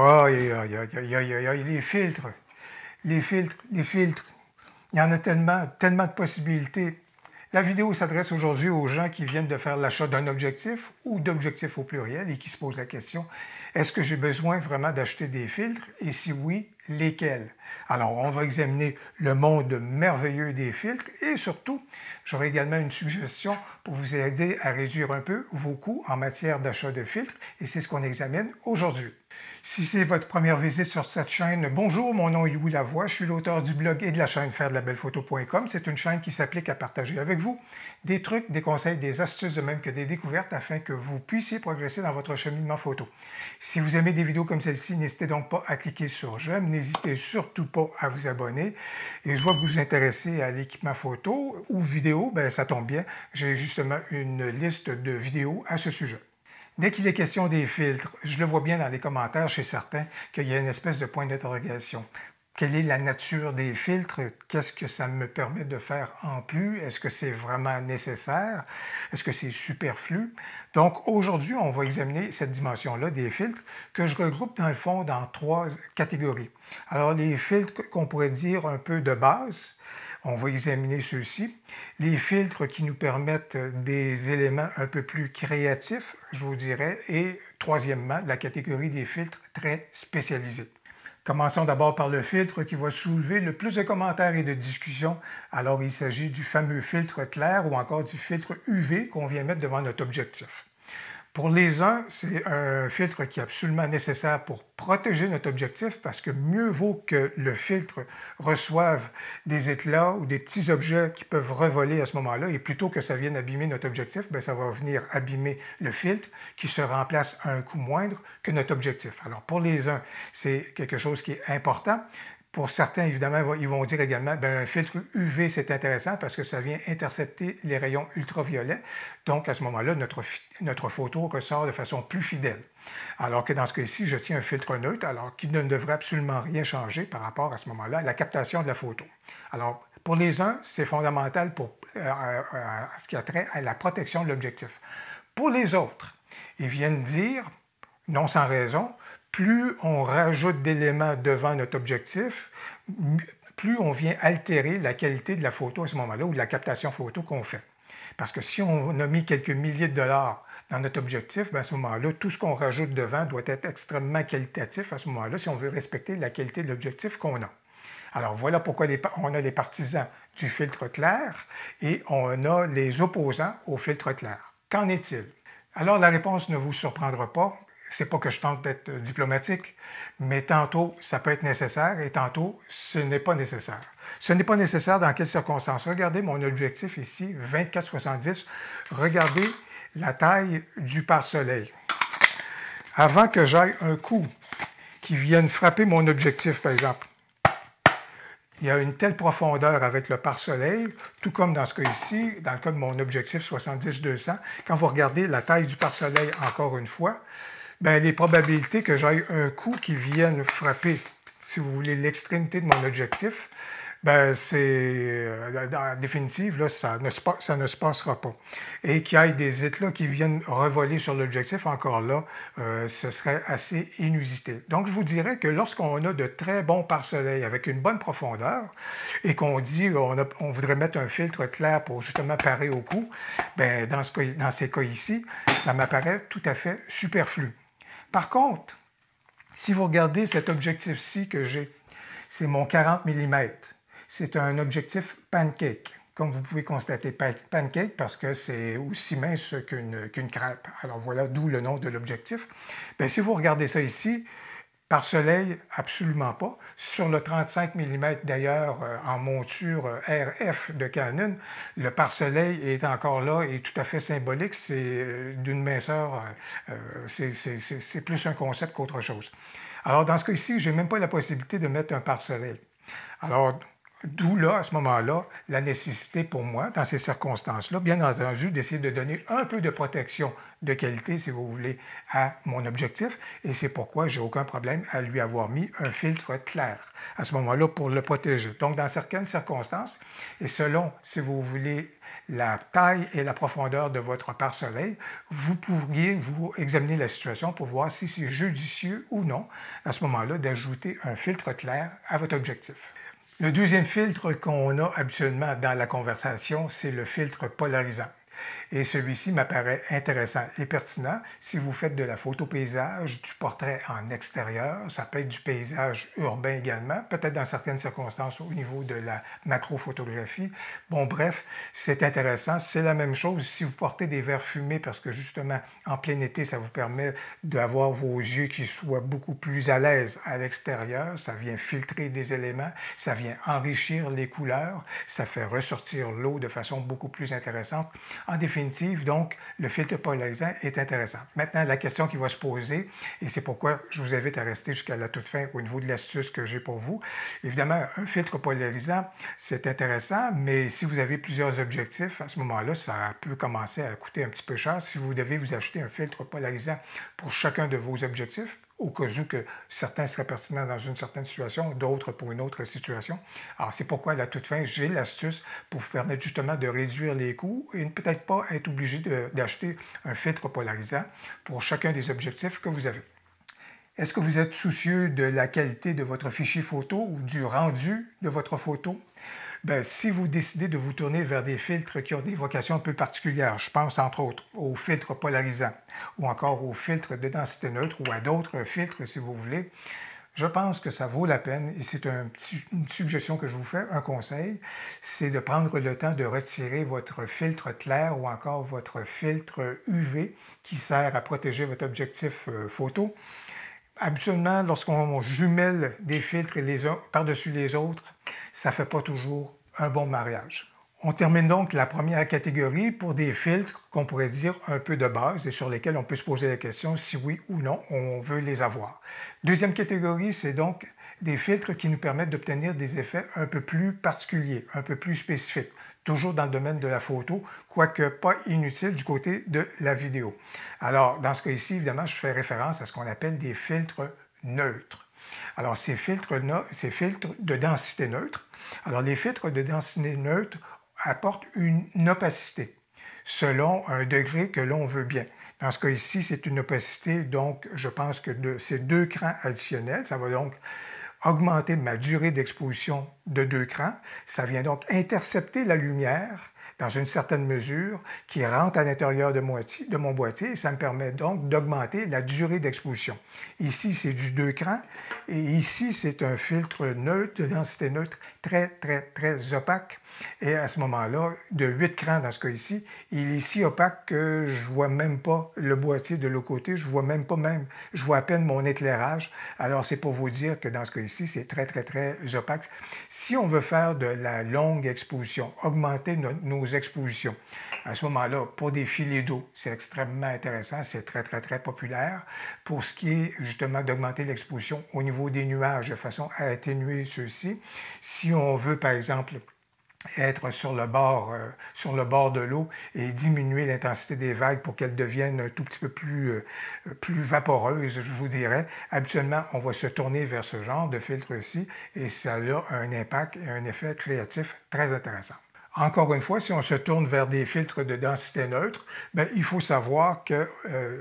Aïe, aïe, aïe, aïe, aïe, aïe, aïe, les filtres, les filtres, les filtres. Il y en a tellement, tellement de possibilités. La vidéo s'adresse aujourd'hui aux gens qui viennent de faire l'achat d'un objectif ou d'objectifs au pluriel et qui se posent la question, est-ce que j'ai besoin vraiment d'acheter des filtres et si oui, lesquels? Alors, on va examiner le monde merveilleux des filtres et surtout, j'aurai également une suggestion pour vous aider à réduire un peu vos coûts en matière d'achat de filtres et c'est ce qu'on examine aujourd'hui. Si c'est votre première visite sur cette chaîne, bonjour, mon nom est Louis Lavoie, je suis l'auteur du blog et de la chaîne fairedelaBellePhoto.com. C'est une chaîne qui s'applique à partager avec vous des trucs, des conseils, des astuces, de même que des découvertes afin que vous puissiez progresser dans votre cheminement photo. Si vous aimez des vidéos comme celle-ci, n'hésitez donc pas à cliquer sur j'aime, n'hésitez surtout pas à vous abonner. Et je vois que vous vous intéressez à l'équipement photo ou vidéo, bien ça tombe bien, j'ai justement une liste de vidéos à ce sujet. Dès qu'il est question des filtres, je le vois bien dans les commentaires chez certains qu'il y a une espèce de point d'interrogation. Quelle est la nature des filtres? Qu'est-ce que ça me permet de faire en plus? Est-ce que c'est vraiment nécessaire? Est-ce que c'est superflu? Donc aujourd'hui, on va examiner cette dimension-là des filtres que je regroupe dans le fond dans trois catégories. Alors les filtres qu'on pourrait dire un peu de base, on va examiner ceux-ci. Les filtres qui nous permettent des éléments un peu plus créatifs, je vous dirais. Et troisièmement, la catégorie des filtres très spécialisés. Commençons d'abord par le filtre qui va soulever le plus de commentaires et de discussions. Alors, il s'agit du fameux filtre clair ou encore du filtre UV qu'on vient mettre devant notre objectif. Pour les uns, c'est un filtre qui est absolument nécessaire pour protéger notre objectif parce que mieux vaut que le filtre reçoive des éclats ou des petits objets qui peuvent revoler à ce moment-là et plutôt que ça vienne abîmer notre objectif, bien, ça va venir abîmer le filtre qui se remplace à un coût moindre que notre objectif. Alors pour les uns, c'est quelque chose qui est important. Pour certains, évidemment, ils vont dire également un filtre UV, c'est intéressant parce que ça vient intercepter les rayons ultraviolets. Donc, à ce moment-là, notre photo ressort de façon plus fidèle. Alors que dans ce cas-ci, je tiens un filtre neutre, alors qu'il ne devrait absolument rien changer par rapport à ce moment-là à la captation de la photo. Alors, pour les uns, c'est fondamental pour ce qui a trait à la protection de l'objectif. Pour les autres, ils viennent dire, non sans raison, plus on rajoute d'éléments devant notre objectif, plus on vient altérer la qualité de la photo à ce moment-là ou de la captation photo qu'on fait. Parce que si on a mis quelques milliers de dollars dans notre objectif, bien à ce moment-là, tout ce qu'on rajoute devant doit être extrêmement qualitatif à ce moment-là si on veut respecter la qualité de l'objectif qu'on a. Alors voilà pourquoi on a les partisans du filtre clair et on a les opposants au filtre clair. Qu'en est-il? Alors la réponse ne vous surprendra pas. C'est pas que je tente d'être diplomatique, mais tantôt, ça peut être nécessaire et tantôt, ce n'est pas nécessaire. Ce n'est pas nécessaire dans quelles circonstances? Regardez mon objectif ici, 24-70. Regardez la taille du pare-soleil. Avant que j'aille un coup qui vienne frapper mon objectif, par exemple, il y a une telle profondeur avec le pare-soleil, tout comme dans ce cas ici, dans le cas de mon objectif 70-200. Quand vous regardez la taille du pare-soleil encore une fois, bien, les probabilités que j'aille un coup qui vienne frapper, si vous voulez, l'extrémité de mon objectif, bien, c'est, en définitive, là, ça ne se passera pas. Et qu'il y ait des éclats qui viennent revoler sur l'objectif, encore là, ce serait assez inusité. Donc, je vous dirais que lorsqu'on a de très bons pare-soleil avec une bonne profondeur et qu'on dit on voudrait mettre un filtre clair pour justement parer au coup, bien, dans ces cas ici, ça m'apparaît tout à fait superflu. Par contre, si vous regardez cet objectif-ci que j'ai, c'est mon 40 mm. C'est un objectif pancake, comme vous pouvez constater. Pancake parce que c'est aussi mince qu'une crêpe. Alors voilà d'où le nom de l'objectif. Bien, si vous regardez ça ici, pare-soleil, absolument pas. Sur le 35 mm d'ailleurs, en monture RF de Canon, le pare-soleil est encore là et tout à fait symbolique. C'est d'une minceur, c'est plus un concept qu'autre chose. Alors dans ce cas-ci, je n'ai même pas la possibilité de mettre un pare-soleil. Alors, D'où là, à ce moment-là, la nécessité pour moi, dans ces circonstances-là, bien entendu, d'essayer de donner un peu de protection de qualité, si vous voulez, à mon objectif. Et c'est pourquoi j'ai aucun problème à lui avoir mis un filtre clair à ce moment-là pour le protéger. Donc, dans certaines circonstances, et selon, si vous voulez, la taille et la profondeur de votre pare-soleil, vous pourriez vous examiner la situation pour voir si c'est judicieux ou non, à ce moment-là, d'ajouter un filtre clair à votre objectif. Le deuxième filtre qu'on a habituellement dans la conversation, c'est le filtre polarisant. Et celui-ci m'apparaît intéressant et pertinent si vous faites de la photo paysage, du portrait en extérieur, ça peut être du paysage urbain également, peut-être dans certaines circonstances au niveau de la macrophotographie. Bon, bref, c'est intéressant. C'est la même chose si vous portez des verres fumés parce que justement, en plein été, ça vous permet d'avoir vos yeux qui soient beaucoup plus à l'aise à l'extérieur. Ça vient filtrer des éléments, ça vient enrichir les couleurs, ça fait ressortir l'eau de façon beaucoup plus intéressante. En définitive, donc, le filtre polarisant est intéressant. Maintenant, la question qui va se poser, et c'est pourquoi je vous invite à rester jusqu'à la toute fin au niveau de l'astuce que j'ai pour vous. Évidemment, un filtre polarisant, c'est intéressant, mais si vous avez plusieurs objectifs, à ce moment-là, ça peut commencer à coûter un petit peu cher. Si vous devez vous acheter un filtre polarisant pour chacun de vos objectifs, au cas où que certains seraient pertinents dans une certaine situation, d'autres pour une autre situation. Alors, c'est pourquoi, à la toute fin, j'ai l'astuce pour vous permettre justement de réduire les coûts et peut-être pas être obligé d'acheter un filtre polarisant pour chacun des objectifs que vous avez. Est-ce que vous êtes soucieux de la qualité de votre fichier photo ou du rendu de votre photo? Bien, si vous décidez de vous tourner vers des filtres qui ont des vocations un peu particulières, je pense entre autres aux filtres polarisants ou encore aux filtres de densité neutre ou à d'autres filtres si vous voulez, je pense que ça vaut la peine et c'est une suggestion que je vous fais, un conseil, c'est de prendre le temps de retirer votre filtre clair ou encore votre filtre UV qui sert à protéger votre objectif photo. Habituellement, lorsqu'on jumelle des filtres les uns par-dessus les autres, ça ne fait pas toujours un bon mariage. On termine donc la première catégorie pour des filtres qu'on pourrait dire un peu de base et sur lesquels on peut se poser la question si oui ou non on veut les avoir. Deuxième catégorie, c'est donc des filtres qui nous permettent d'obtenir des effets un peu plus particuliers, un peu plus spécifiques, toujours dans le domaine de la photo, quoique pas inutile du côté de la vidéo. Alors, dans ce cas ici, évidemment, je fais référence à ce qu'on appelle des filtres neutres. Alors, ces filtres de densité neutre. Alors, les filtres de densité neutre apportent une opacité selon un degré que l'on veut bien. Dans ce cas ici, c'est une opacité, donc je pense que c'est 2 crans additionnels. Ça va donc augmenter ma durée d'exposition de 2 crans. Ça vient donc intercepter la lumière dans une certaine mesure qui rentre à l'intérieur de mon boîtier et ça me permet donc d'augmenter la durée d'exposition. Ici, c'est du 2 crans et ici, c'est un filtre neutre, de densité neutre, très, très, très opaque. Et à ce moment-là, de 8 crans dans ce cas ici, il est si opaque que je ne vois même pas le boîtier de l'autre côté, je vois à peine mon éclairage. Alors, c'est pour vous dire que dans ce cas ici, c'est très, très, très opaque. Si on veut faire de la longue exposition, augmenter nos expositions, à ce moment-là, pour des filets d'eau, c'est extrêmement intéressant, c'est très, très, très populaire. Pour ce qui est justement d'augmenter l'exposition au niveau des nuages de façon à atténuer ceux-ci, si on veut, par exemple, être sur le bord de l'eau et diminuer l'intensité des vagues pour qu'elles deviennent un tout petit peu plus vaporeuses, je vous dirais. Habituellement, on va se tourner vers ce genre de filtre-ci et ça a un impact et un effet créatif très intéressant. Encore une fois, si on se tourne vers des filtres de densité neutre, bien, il faut savoir que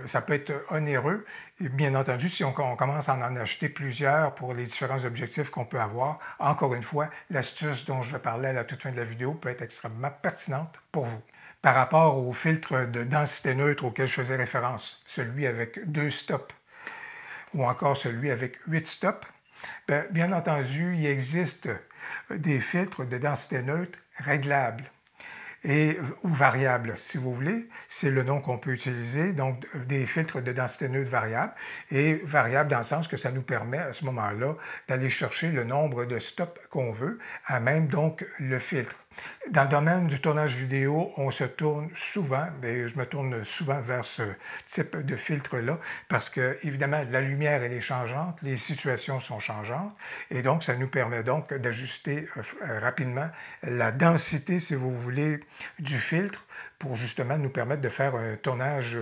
ça peut être onéreux. Et bien entendu, si on commence à en acheter plusieurs pour les différents objectifs qu'on peut avoir, encore une fois, l'astuce dont je vais parler à la toute fin de la vidéo peut être extrêmement pertinente pour vous. Par rapport au filtre de densité neutre auquel je faisais référence, celui avec 2 stops ou encore celui avec 8 stops, bien entendu, il existe des filtres de densité neutre réglables ou variables, si vous voulez. C'est le nom qu'on peut utiliser, donc des filtres de densité neutre variable. Et variable dans le sens que ça nous permet à ce moment-là d'aller chercher le nombre de stops qu'on veut, à même donc le filtre. Dans le domaine du tournage vidéo, on se tourne souvent, et je me tourne souvent vers ce type de filtre-là, parce que, évidemment, la lumière, elle est changeante, les situations sont changeantes, et donc, ça nous permet donc d'ajuster rapidement la densité, si vous voulez, du filtre, pour justement nous permettre de faire un tournage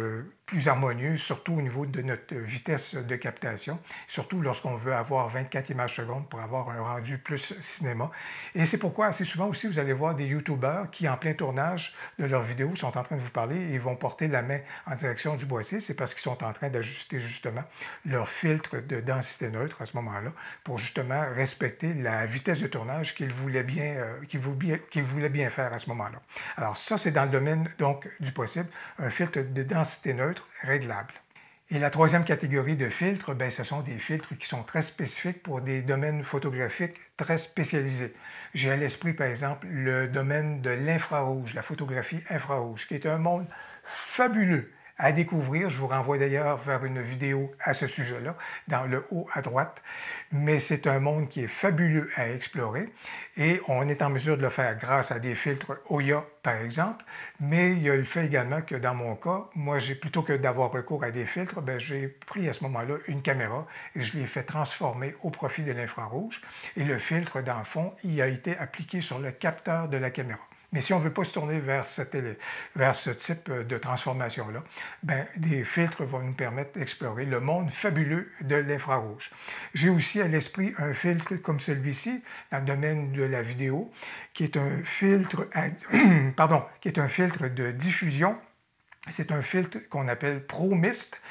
plus harmonieux, surtout au niveau de notre vitesse de captation, surtout lorsqu'on veut avoir 24 images secondes pour avoir un rendu plus cinéma. Et c'est pourquoi assez souvent aussi vous allez voir des YouTubers qui, en plein tournage de leurs vidéos, sont en train de vous parler et vont porter la main en direction du boîtier. C'est parce qu'ils sont en train d'ajuster justement leur filtre de densité neutre à ce moment-là pour justement respecter la vitesse de tournage qu'ils voulaient bien faire à ce moment-là. Alors ça, c'est dans le domaine donc du possible, un filtre de densité neutre réglable. Et la troisième catégorie de filtres, bien, ce sont des filtres qui sont très spécifiques pour des domaines photographiques très spécialisés. J'ai à l'esprit, par exemple, le domaine de l'infrarouge, la photographie infrarouge, qui est un monde fabuleux à découvrir. Je vous renvoie d'ailleurs vers une vidéo à ce sujet-là, dans le haut à droite. Mais c'est un monde qui est fabuleux à explorer et on est en mesure de le faire grâce à des filtres Hoya, par exemple. Mais il y a le fait également que dans mon cas, moi, plutôt que d'avoir recours à des filtres, bien, j'ai pris à ce moment-là une caméra et je l'ai fait transformer au profit de l'infrarouge. Et le filtre, dans le fond, il a été appliqué sur le capteur de la caméra. Mais si on ne veut pas se tourner vers ce type de transformation-là, bien, des filtres vont nous permettre d'explorer le monde fabuleux de l'infrarouge. J'ai aussi à l'esprit un filtre comme celui-ci, dans le domaine de la vidéo, qui est un filtre, qui est un filtre de diffusion. C'est un filtre qu'on appelle ProMist.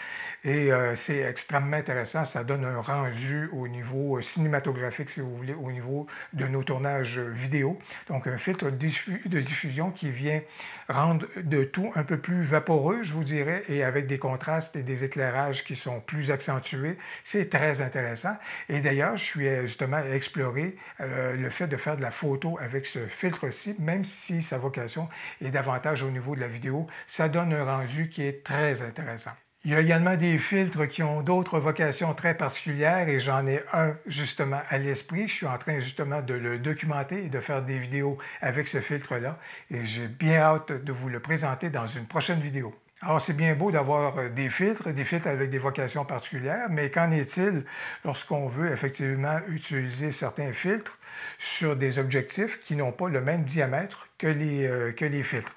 Et c'est extrêmement intéressant, ça donne un rendu au niveau cinématographique, si vous voulez, au niveau de nos tournages vidéo. Donc un filtre de diffusion qui vient rendre de tout un peu plus vaporeux, je vous dirais, et avec des contrastes et des éclairages qui sont plus accentués. C'est très intéressant. Et d'ailleurs, je suis justement à explorer le fait de faire de la photo avec ce filtre-ci, même si sa vocation est davantage au niveau de la vidéo, ça donne un rendu qui est très intéressant. Il y a également des filtres qui ont d'autres vocations très particulières et j'en ai un justement à l'esprit. Je suis en train justement de le documenter et de faire des vidéos avec ce filtre-là et j'ai bien hâte de vous le présenter dans une prochaine vidéo. Alors, c'est bien beau d'avoir des filtres avec des vocations particulières, mais qu'en est-il lorsqu'on veut effectivement utiliser certains filtres sur des objectifs qui n'ont pas le même diamètre que les filtres?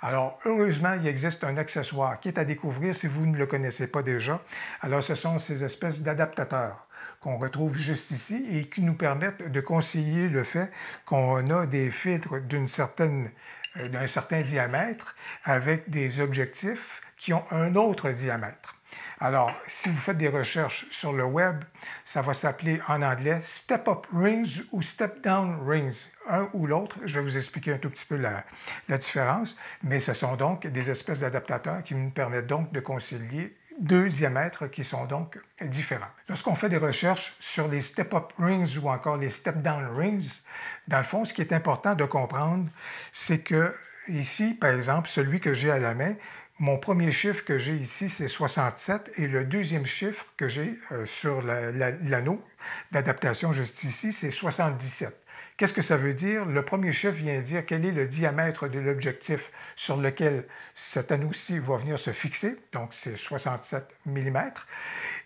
Alors, heureusement, il existe un accessoire qui est à découvrir si vous ne le connaissez pas déjà. Alors, ce sont ces espèces d'adaptateurs qu'on retrouve juste ici et qui nous permettent de concilier le fait qu'on a des filtres d'un certain diamètre avec des objectifs qui ont un autre diamètre. Alors, si vous faites des recherches sur le web, ça va s'appeler en anglais Step Up Rings ou Step Down Rings, un ou l'autre. Je vais vous expliquer un tout petit peu la différence, mais ce sont donc des espèces d'adaptateurs qui nous permettent donc de concilier deux diamètres qui sont donc différents. Lorsqu'on fait des recherches sur les Step-Up Rings ou encore les Step-Down Rings, dans le fond, ce qui est important de comprendre, c'est que ici, par exemple, celui que j'ai à la main, mon premier chiffre que j'ai ici, c'est 67 et le deuxième chiffre que j'ai sur l'anneau d'adaptation juste ici, c'est 77. Qu'est-ce que ça veut dire? Le premier chiffre vient dire quel est le diamètre de l'objectif sur lequel cet anneau-ci va venir se fixer, donc c'est 67 mm.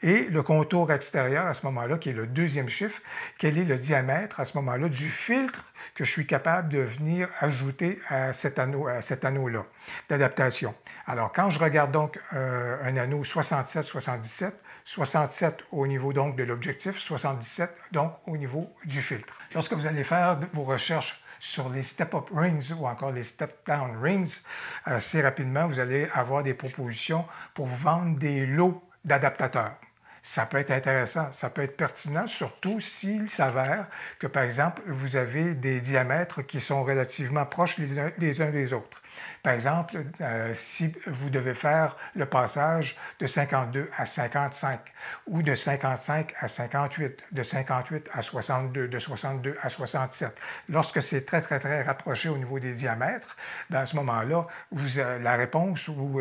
Et le contour extérieur à ce moment-là, qui est le deuxième chiffre, quel est le diamètre à ce moment-là du filtre que je suis capable de venir ajouter à cet anneau-là d'adaptation. Alors, quand je regarde donc un anneau 67-77, 67 au niveau donc de l'objectif, 77 donc au niveau du filtre. Lorsque vous allez faire vos recherches sur les Step-Up Rings ou encore les Step-Down Rings, assez rapidement, vous allez avoir des propositions pour vous vendre des lots d'adaptateurs. Ça peut être intéressant, ça peut être pertinent, surtout s'il s'avère que, par exemple, vous avez des diamètres qui sont relativement proches les uns des autres. Par exemple, si vous devez faire le passage de 52 à 55 ou de 55 à 58, de 58 à 62, de 62 à 67, lorsque c'est très, très, très rapproché au niveau des diamètres, bien, à ce moment-là, la réponse, vous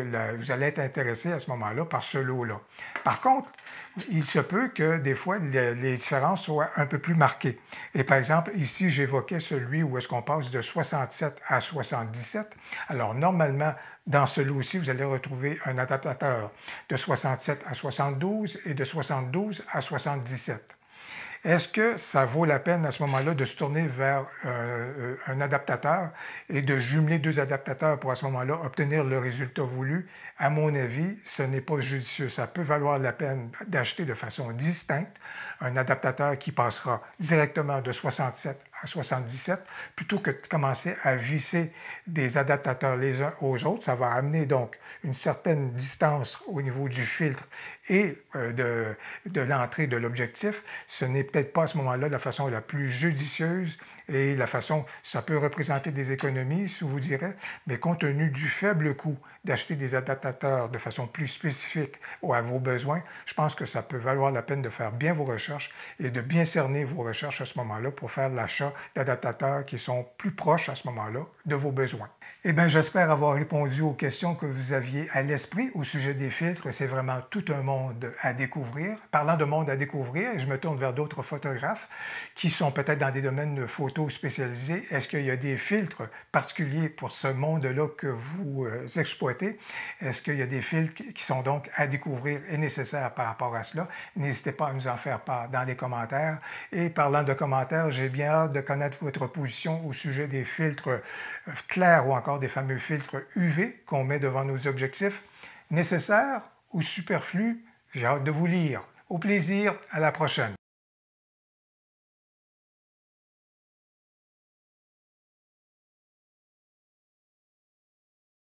allez être intéressé à ce moment-là par ce lot-là. Par contre, il se peut que des fois, les différences soient un peu plus marquées. Et par exemple, ici, j'évoquais celui où est-ce qu'on passe de 67 à 77. Alors, normalement, dans ce lot-ci, vous allez retrouver un adaptateur de 67 à 72 et de 72 à 77. Est-ce que ça vaut la peine à ce moment-là de se tourner vers un adaptateur et de jumeler deux adaptateurs pour à ce moment-là obtenir le résultat voulu? À mon avis, ce n'est pas judicieux. Ça peut valoir la peine d'acheter de façon distincte un adaptateur qui passera directement de 67 à 77 plutôt que de commencer à visser des adaptateurs les uns aux autres. Ça va amener donc une certaine distance au niveau du filtre et de l'entrée de l'objectif. Ce n'est peut-être pas à ce moment-là la façon la plus judicieuse et la façon, ça peut représenter des économies, si vous direz, mais compte tenu du faible coût d'acheter des adaptateurs de façon plus spécifique à vos besoins, je pense que ça peut valoir la peine de faire bien vos recherches et de bien cerner vos recherches à ce moment-là pour faire l'achat d'adaptateurs qui sont plus proches à ce moment-là de vos besoins. Eh bien, j'espère avoir répondu aux questions que vous aviez à l'esprit au sujet des filtres. C'est vraiment tout un monde à découvrir. Parlant de monde à découvrir, je me tourne vers d'autres photographes qui sont peut-être dans des domaines de photos spécialisés. Est-ce qu'il y a des filtres particuliers pour ce monde-là que vous exploitez? Est-ce qu'il y a des filtres qui sont donc à découvrir et nécessaires par rapport à cela? N'hésitez pas à nous en faire part dans les commentaires. Et parlant de commentaires, j'ai bien hâte de connaître votre position au sujet des filtres clairs ou encore des fameux filtres UV qu'on met devant nos objectifs. Nécessaires ou superflus? J'ai hâte de vous lire. Au plaisir, à la prochaine.